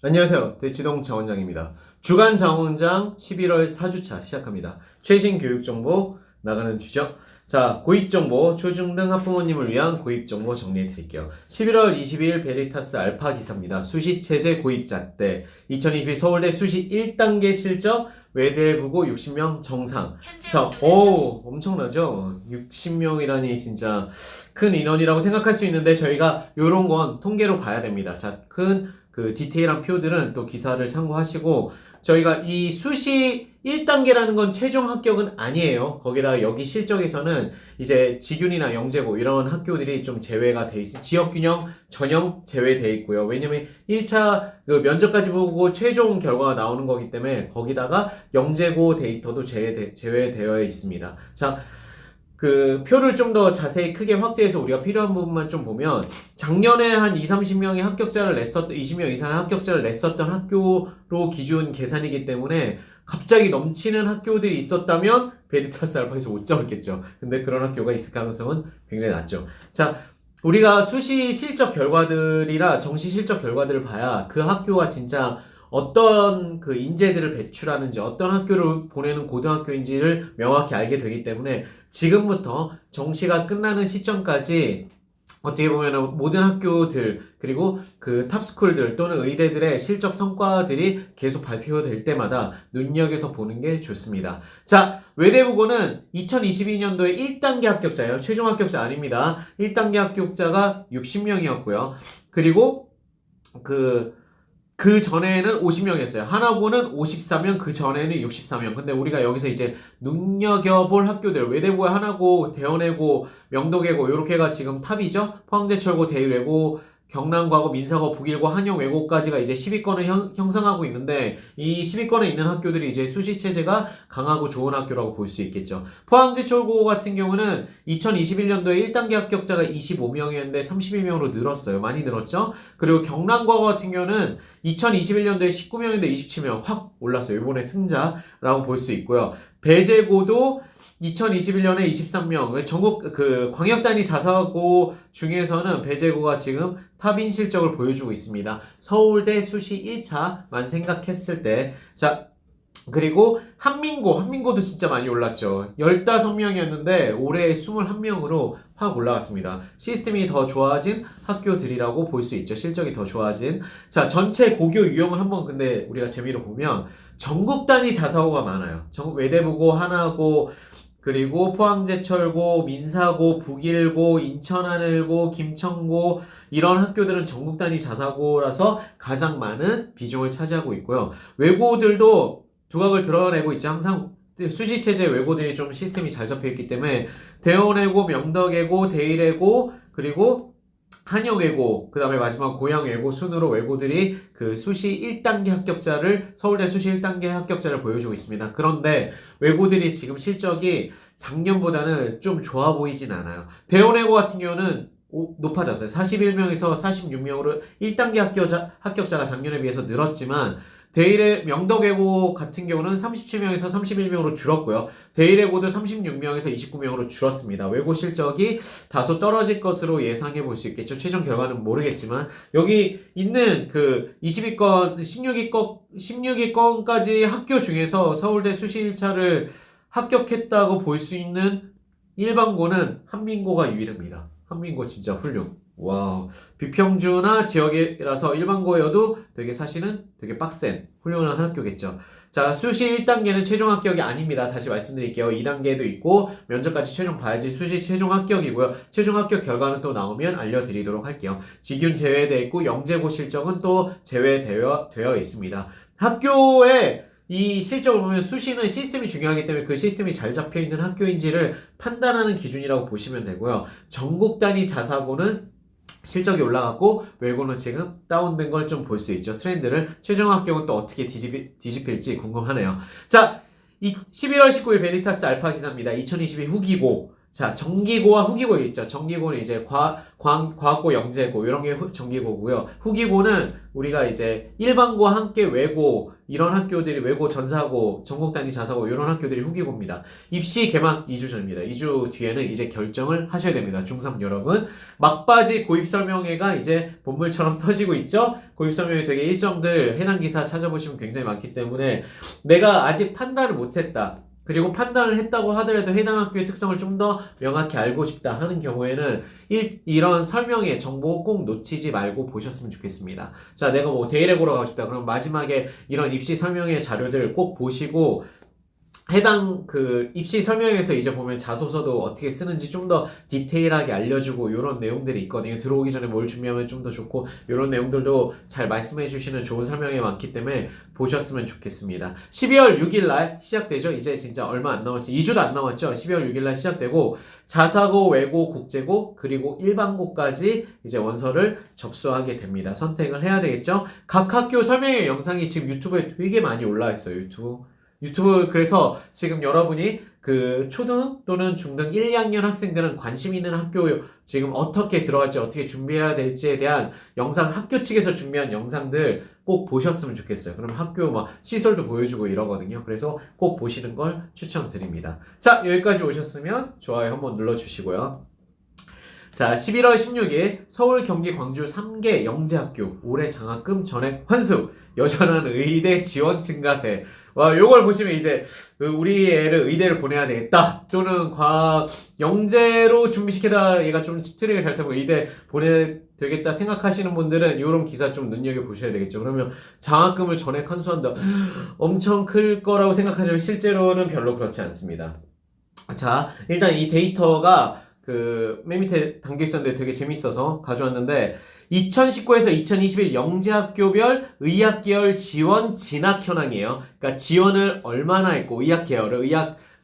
안녕하세요. 대치동 장원장입니다. 주간 장원장 11월 4주차 시작합니다. 최신 교육 정보 나가는 주죠. 자, 고입 정보, 초중등 학부모님을 위한 고입 정보 정리해 드릴게요. 11월 22일 베리타스 알파 기사입니다. 수시 체제 고입 잣대 2022 서울대 수시 1단계 실적 외대부고 60명 정상. 자, 엄청나죠? 60명이라니 진짜 큰 인원이라고 생각할 수 있는데 저희가 요런 건 통계로 봐야 됩니다. 자, 큰 디테일한 표들은 또 기사를 참고하시고, 저희가 이 수시 1단계라는 건 최종 합격은 아니에요. 거기다가 여기 실적에서는 이제 지균이나 영재고 이런 학교들이 좀 제외가 돼 있어요. 지역균형 전형 제외돼 있고요. 왜냐면 1차 면접까지 보고 최종 결과가 나오는 거기 때문에 거기다가 영재고 데이터도 제외되어 있습니다. 자, 표를 좀 더 자세히 크게 확대해서 우리가 필요한 부분만 좀 보면, 작년에 한 20-30명의 합격자를 냈었던, 20명 이상의 합격자를 냈었던 학교로 기준 계산이기 때문에 갑자기 넘치는 학교들이 있었다면 베리타스 알파에서 못 잡았겠죠. 근데 그런 학교가 있을 가능성은 굉장히 낮죠. 자, 우리가 수시 실적 결과들이나 정시 실적 결과들을 봐야 그 학교가 진짜 어떤 인재들을 배출하는지, 어떤 학교를 보내는 고등학교인지를 명확히 알게 되기 때문에 지금부터 정시가 끝나는 시점까지 어떻게 보면 모든 학교들, 그리고 탑스쿨들 또는 의대들의 실적 성과들이 계속 발표될 때마다 눈여겨서 보는 게 좋습니다. 자, 외대부고는 2022년도에 1단계 합격자예요. 최종 합격자 아닙니다. 1단계 합격자가 60명이었고요. 그리고 그 전에는 50명이었어요. 하나고는 54명, 그 전에는 64명. 근데 우리가 여기서 이제 눈여겨볼 학교들, 외대고에 하나고, 대원외고, 명덕외고, 요렇게가 지금 탑이죠? 포항제철고, 대일외고, 경남과고, 민사고, 북일고, 한영외고까지가 이제 10위권을 형성하고 있는데, 이 10위권에 있는 학교들이 이제 수시체제가 강하고 좋은 학교라고 볼 수 있겠죠. 포항제철고 같은 경우는 2021년도에 1단계 합격자가 25명이었는데 31명으로 늘었어요. 많이 늘었죠? 그리고 경남과고 같은 경우는 2021년도에 19명인데 27명 확 올랐어요. 이번에 승자라고 볼 수 있고요. 배재고도 2021년에 23명, 전국 광역단위 자사고 중에서는 배재고가 지금 탑인 실적을 보여주고 있습니다. 서울대 수시 1차만 생각했을 때. 자, 그리고 한민고도 진짜 많이 올랐죠. 15명이었는데 올해 21명으로 확 올라갔습니다. 시스템이 더 좋아진 학교들이라고 볼 수 있죠. 실적이 더 좋아진. 자, 전체 고교 유형을 한번 근데 우리가 재미로 보면 전국 단위 자사고가 많아요. 전국 외대부고, 하나고, 그리고 포항제철고, 민사고, 북일고, 인천하늘고, 김천고, 이런 학교들은 전국 단위 자사고라서 가장 많은 비중을 차지하고 있고요. 외고들도 두각을 드러내고 있죠. 항상 수시체제 외고들이 좀 시스템이 잘 잡혀있기 때문에 대원외고, 명덕외고, 대일외고, 그리고 한영외고, 그 다음에 마지막 고양외고 순으로 외고들이 수시 1단계 합격자를, 서울대 수시 1단계 합격자를 보여주고 있습니다. 그런데 외고들이 지금 실적이 작년보다는 좀 좋아 보이진 않아요. 대원외고 같은 경우는 높아졌어요. 41명에서 46명으로 1단계 합격자가 작년에 비해서 늘었지만, 대일의 명덕외고 같은 경우는 37명에서 31명으로 줄었고요. 대일외고도 36명에서 29명으로 줄었습니다. 외고 실적이 다소 떨어질 것으로 예상해 볼 수 있겠죠. 최종 결과는 모르겠지만, 여기 있는 20위권, 16위권까지 학교 중에서 서울대 수시 1차를 합격했다고 볼 수 있는 일반고는 한민고가 유일합니다. 한민고 진짜 훌륭. 와우. 비평주나 지역이라서 일반고여도 사실은 되게 빡센 훌륭한 학교겠죠. 자, 수시 1단계는 최종 합격이 아닙니다. 다시 말씀드릴게요. 2단계도 있고 면접까지 최종 봐야지 수시 최종 합격이고요. 최종 합격 결과는 또 나오면 알려드리도록 할게요. 지균 제외되어 있고 영재고 실적은 또 제외되어 있습니다. 학교에 이 실적을 보면 수시는 시스템이 중요하기 때문에 그 시스템이 잘 잡혀있는 학교인지를 판단하는 기준이라고 보시면 되고요. 전국 단위 자사고는 실적이 올라갔고 외고는 지금 다운된 걸 좀 볼 수 있죠. 트렌드를. 최종 합격은 또 어떻게 뒤집힐지 궁금하네요. 자, 11월 19일 베리타스 알파 기사입니다. 2022 후기고. 자, 정기고와 후기고 있죠. 정기고는 이제 과학고, 영재고 이런 게 정기고고요. 후기고는 우리가 이제 일반고와 함께 외고 이런 학교들이 외고 전사고, 전국단위 자사고 이런 학교들이 후기고입니다. 입시 개막 2주 전입니다. 2주 뒤에는 이제 결정을 하셔야 됩니다. 중3 여러분. 막바지 고입 설명회가 이제 본물처럼 터지고 있죠. 고입 설명회 되게 일정들 해당 기사 찾아보시면 굉장히 많기 때문에 내가 아직 판단을 못했다. 그리고 판단을 했다고 하더라도 해당 학교의 특성을 좀 더 명확히 알고 싶다 하는 경우에는 이런 설명의 정보 꼭 놓치지 말고 보셨으면 좋겠습니다. 자, 내가 뭐 대일에 보러 가고 싶다. 그럼 마지막에 이런 입시 설명의 자료들 꼭 보시고 해당 그 입시 설명에서 이제 보면 자소서도 어떻게 쓰는지 좀 더 디테일하게 알려주고 이런 내용들이 있거든요. 들어오기 전에 뭘 준비하면 좀 더 좋고 이런 내용들도 잘 말씀해 주시는 좋은 설명이 많기 때문에 보셨으면 좋겠습니다. 12월 6일 날 시작되죠. 이제 진짜 얼마 안 남았어요. 2주도 안 남았죠. 12월 6일 날 시작되고 자사고, 외고, 국제고 그리고 일반고까지 이제 원서를 접수하게 됩니다. 선택을 해야 되겠죠. 각 학교 설명의 영상이 지금 유튜브에 되게 많이 올라와 있어요. 유튜브 그래서 지금 여러분이 그 초등 또는 중등 1, 2학년 학생들은 관심 있는 학교 지금 어떻게 들어갈지 어떻게 준비해야 될지에 대한 영상 학교 측에서 준비한 영상들 꼭 보셨으면 좋겠어요. 그럼 학교 막 시설도 보여주고 이러거든요. 그래서 꼭 보시는 걸 추천드립니다. 자, 여기까지 오셨으면 좋아요 한번 눌러주시고요. 자, 11월 16일 서울, 경기, 광주 3개 영재학교 올해 장학금 전액 환수 여전한 의대 지원 증가세. 와, 요걸 보시면 이제 우리 애를 의대를 보내야 되겠다 또는 영재로 준비시키다 얘가 좀 트랙을 잘 타고 의대 보내야 되겠다 생각하시는 분들은 요런 기사 좀 눈여겨보셔야 되겠죠. 그러면 장학금을 전액 환수한다 엄청 클 거라고 생각하지만 실제로는 별로 그렇지 않습니다. 자, 일단 이 데이터가 맨 밑에 담겨 있었는데 되게 재밌어서 가져왔는데 2019에서 2021 영재학교별 의학계열 지원 진학 현황이에요. 그러니까 지원을 얼마나 했고 의학계열을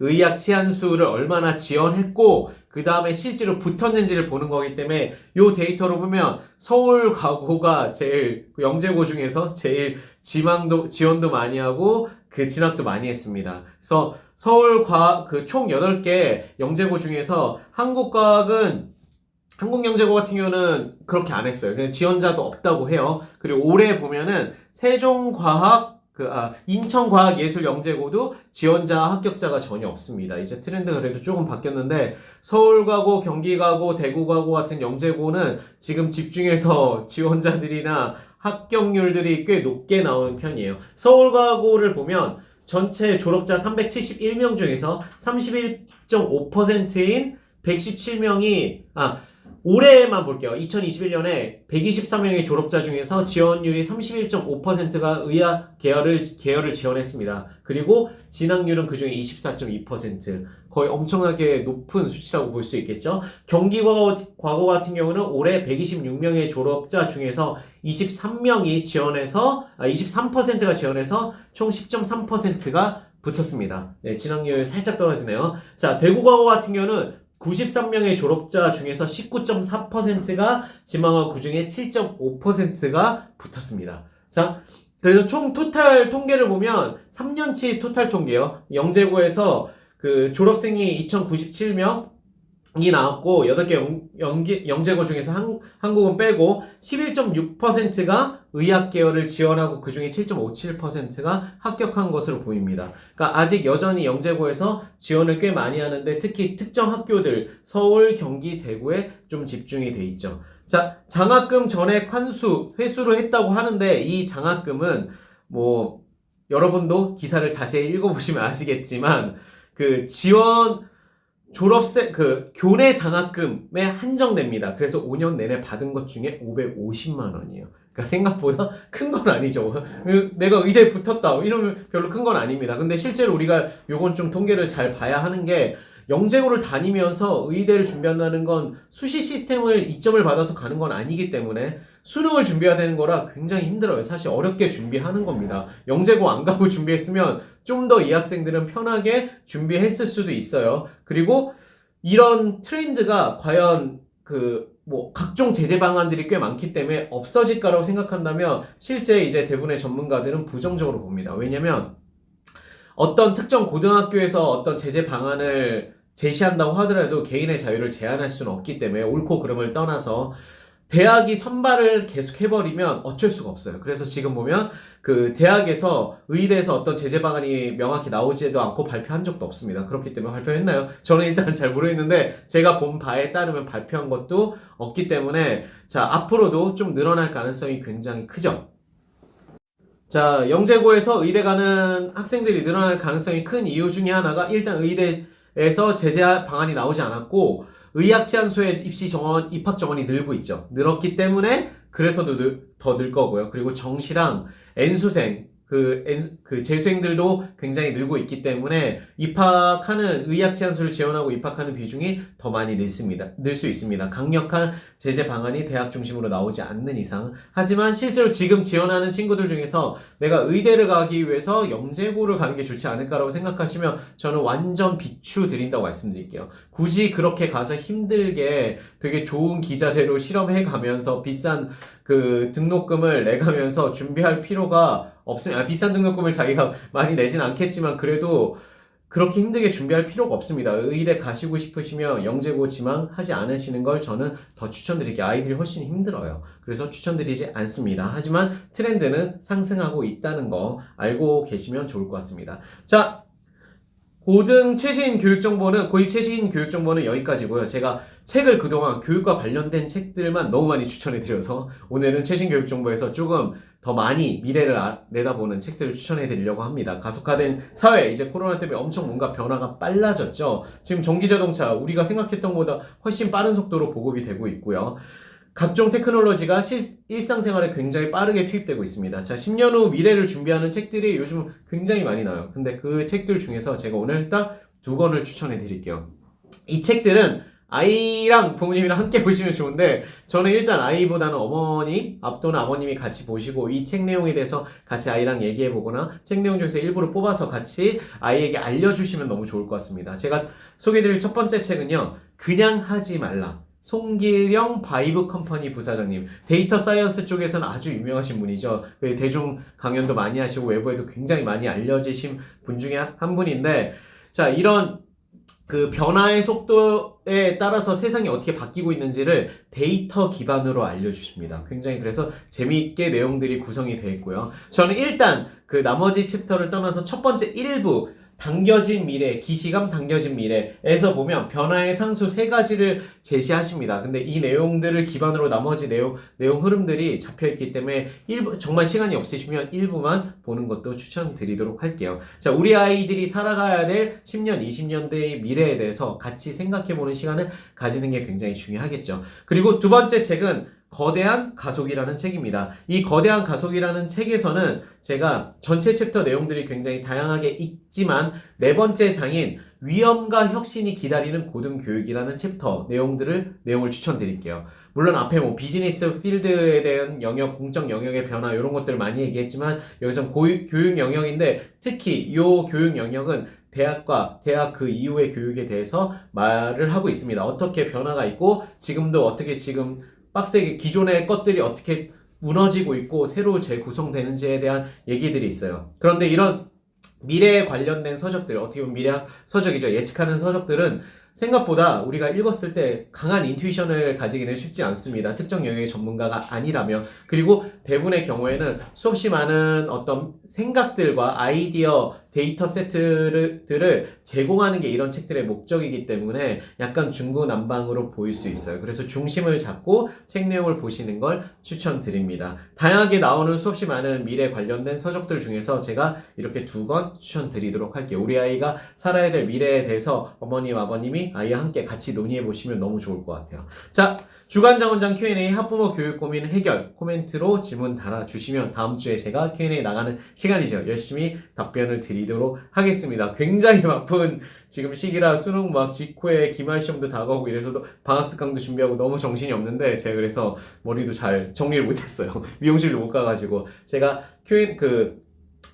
의학 치안수를 얼마나 지원했고 그 다음에 실제로 붙었는지를 보는 거기 때문에 요 데이터로 보면 서울 가고가 제일 영재고 중에서 제일 지원도 많이 하고 그 진학도 많이 했습니다. 그래서 서울 총 8개 영재고 중에서 한국영재고 같은 경우는 그렇게 안 했어요. 그냥 지원자도 없다고 해요. 그리고 올해 보면은 인천과학예술영재고도 지원자 합격자가 전혀 없습니다. 이제 트렌드가 그래도 조금 바뀌었는데 서울가고, 경기가고, 대구가고 같은 영재고는 지금 집중해서 지원자들이나 합격률들이 꽤 높게 나오는 편이에요. 서울가고를 보면 전체 졸업자 371명 중에서 31.5%인 117명이 올해만 볼게요. 2021년에 123명의 졸업자 중에서 지원율이 31.5%가 의학 계열을 지원했습니다. 그리고 진학률은 그중에 24.2%. 거의 엄청나게 높은 수치라고 볼 수 있겠죠. 경기과고 같은 경우는 올해 126명의 졸업자 중에서 23%가 지원해서 총 10.3%가 붙었습니다. 네, 진학률 살짝 떨어지네요. 자, 대구과고 같은 경우는 93명의 졸업자 중에서 19.4%가 지망하고 그중에 7.5%가 붙었습니다. 자, 그래서 총 토탈 통계를 보면 3년치 토탈 통계요. 영재고에서 그 졸업생이 2097명이 나왔고 8개 영재고 중에서 한국은 빼고 11.6%가 의학 계열을 지원하고 그중에 7.57%가 합격한 것으로 보입니다. 그러니까 아직 여전히 영재고에서 지원을 꽤 많이 하는데 특히 특정 학교들 서울, 경기, 대구에 좀 집중이 돼 있죠. 자, 장학금 전액 환수 회수로 했다고 하는데 이 장학금은 뭐 여러분도 기사를 자세히 읽어보시면 아시겠지만 교내 장학금에 한정됩니다. 그래서 5년 내내 받은 것 중에 550만 원이에요. 그러니까 생각보다 큰 건 아니죠. 내가 의대에 붙었다 이러면 별로 큰 건 아닙니다. 근데 실제로 우리가 요건 좀 통계를 잘 봐야 하는 게 영재고를 다니면서 의대를 준비한다는 건 수시 시스템을 이점을 받아서 가는 건 아니기 때문에 수능을 준비해야 되는 거라 굉장히 힘들어요. 사실 어렵게 준비하는 겁니다. 영재고 안 가고 준비했으면 좀 더 이 학생들은 편하게 준비했을 수도 있어요. 그리고 이런 트렌드가 과연 각종 제재 방안들이 꽤 많기 때문에 없어질까라고 생각한다면 실제 이제 대부분의 전문가들은 부정적으로 봅니다. 왜냐면 어떤 특정 고등학교에서 어떤 제재 방안을 제시한다고 하더라도 개인의 자유를 제한할 수는 없기 때문에 옳고 그름을 떠나서 대학이 선발을 계속 해버리면 어쩔 수가 없어요. 그래서 지금 보면 그 대학에서 의대에서 어떤 제재 방안이 명확히 나오지도 않고 발표한 적도 없습니다. 그렇기 때문에 발표했나요? 저는 일단 잘 모르겠는데 제가 본 바에 따르면 발표한 것도 없기 때문에 자, 앞으로도 좀 늘어날 가능성이 굉장히 크죠. 자, 영재고에서 의대 가는 학생들이 늘어날 가능성이 큰 이유 중에 하나가 일단 의대에서 제재 방안이 나오지 않았고 의학 치안소의 입시 정원, 입학 정원이 늘고 있죠. 늘었기 때문에 그래서도 더 늘 거고요. 그리고 정시랑 N수생, 그 재수생들도 굉장히 늘고 있기 때문에 입학하는 의학 치안소를 지원하고 입학하는 비중이 더 많이 늘 수 있습니다. 강력한 제재 방안이 대학 중심으로 나오지 않는 이상. 하지만 실제로 지금 지원하는 친구들 중에서 내가 의대를 가기 위해서 영재고를 가는 게 좋지 않을까라고 생각하시면 저는 완전 비추드린다고 말씀드릴게요. 굳이 그렇게 가서 힘들게 되게 좋은 기자재로 실험해 가면서 비싼 그 등록금을 내가면서 준비할 필요가 없습니다. 비싼 등록금을 자기가 많이 내진 않겠지만 그래도 그렇게 힘들게 준비할 필요가 없습니다. 의대 가시고 싶으시면 영재고 지망하지 않으시는 걸 저는 더 추천드릴게요. 아이들이 훨씬 힘들어요. 그래서 추천드리지 않습니다. 하지만 트렌드는 상승하고 있다는 거 알고 계시면 좋을 것 같습니다. 자, 고등 최신 교육 정보는, 고입 최신 교육 정보는 여기까지고요. 제가 책을 그동안 교육과 관련된 책들만 너무 많이 추천해드려서 오늘은 최신 교육 정보에서 조금 더 많이 미래를 내다보는 책들을 추천해드리려고 합니다. 가속화된 사회, 이제 코로나 때문에 엄청 뭔가 변화가 빨라졌죠. 지금 전기자동차, 우리가 생각했던 것보다 훨씬 빠른 속도로 보급이 되고 있고요. 각종 테크놀로지가 일상생활에 굉장히 빠르게 투입되고 있습니다. 자, 10년 후 미래를 준비하는 책들이 요즘 굉장히 많이 나와요. 근데 그 책들 중에서 제가 오늘 딱 2권을 추천해 드릴게요. 이 책들은 아이랑 부모님이랑 함께 보시면 좋은데 저는 일단 아이보다는 어머님 또는 아버님이 같이 보시고 이 책 내용에 대해서 같이 아이랑 얘기해 보거나 책 내용 중에서 일부를 뽑아서 같이 아이에게 알려주시면 너무 좋을 것 같습니다. 제가 소개해드릴 첫 번째 책은요, 그냥 하지 말라. 송기령 바이브 컴퍼니 부사장님, 데이터 사이언스 쪽에서는 아주 유명하신 분이죠. 대중 강연도 많이 하시고 외부에도 굉장히 많이 알려지신 분 중에 한 분인데, 자, 이런 그 변화의 속도에 따라서 세상이 어떻게 바뀌고 있는지를 데이터 기반으로 알려주십니다. 굉장히 그래서 재미있게 내용들이 구성이 되어 있고요. 저는 일단 그 나머지 챕터를 떠나서 첫 번째 1부 당겨진 미래, 기시감 당겨진 미래에서 보면 변화의 상수 3가지를 제시하십니다. 근데 이 내용들을 기반으로 나머지 내용 흐름들이 잡혀있기 때문에 정말 시간이 없으시면 1부만 보는 것도 추천드리도록 할게요. 자, 우리 아이들이 살아가야 될 10년, 20년대의 미래에 대해서 같이 생각해보는 시간을 가지는 게 굉장히 중요하겠죠. 그리고 두 번째 책은 거대한 가속이라는 책입니다. 이 거대한 가속이라는 책에서는 제가 전체 챕터 내용들이 굉장히 다양하게 있지만 4번째 장인 위험과 혁신이 기다리는 고등교육이라는 챕터 내용을 추천드릴게요. 물론 앞에 뭐 비즈니스 필드에 대한 영역, 공적 영역의 변화 이런 것들 많이 얘기했지만 여기서는 교육 영역인데 특히 이 교육 영역은 대학 그 이후의 교육에 대해서 말을 하고 있습니다. 어떻게 변화가 있고 지금도 어떻게 지금 빡세게 기존의 것들이 어떻게 무너지고 있고 새로 재구성되는지에 대한 얘기들이 있어요. 그런데 이런 미래에 관련된 서적들, 어떻게 보면 미래학 서적이죠. 예측하는 서적들은 생각보다 우리가 읽었을 때 강한 인투이션을 가지기는 쉽지 않습니다. 특정 영역의 전문가가 아니라면. 그리고 대부분의 경우에는 수없이 많은 어떤 생각들과 아이디어, 데이터 세트들을 제공하는 게 이런 책들의 목적이기 때문에 약간 중구난방으로 보일 수 있어요. 그래서 중심을 잡고 책 내용을 보시는 걸 추천드립니다. 다양하게 나오는 수없이 많은 미래 관련된 서적들 중에서 제가 이렇게 2권 추천드리도록 할게요. 우리 아이가 살아야 될 미래에 대해서 어머님, 아버님이 아이와 함께 같이 논의해 보시면 너무 좋을 것 같아요. 자, 주간장원장 Q&A 학부모 교육 고민 해결 코멘트로 질문 달아주시면 다음 주에 제가 Q&A 나가는 시간이죠. 열심히 답변을 드리도록 하겠습니다. 굉장히 바쁜 지금 시기라 수능 막 직후에 기말 시험도 다가오고 이래서도 방학 특강도 준비하고 너무 정신이 없는데 제가 그래서 머리도 잘 정리를 못했어요. 미용실도 못 가가지고 제가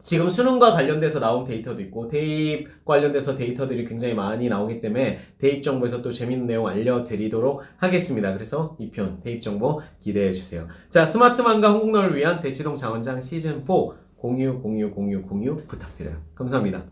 지금 수능과 관련돼서 나온 데이터도 있고 대입 관련돼서 데이터들이 굉장히 많이 나오기 때문에 대입 정보에서 또 재밌는 내용 알려드리도록 하겠습니다. 그래서 2편 대입 정보 기대해주세요. 자, 스마트만과 홍콩너를 위한 대치동 장원장 시즌4 공유 부탁드려요. 감사합니다.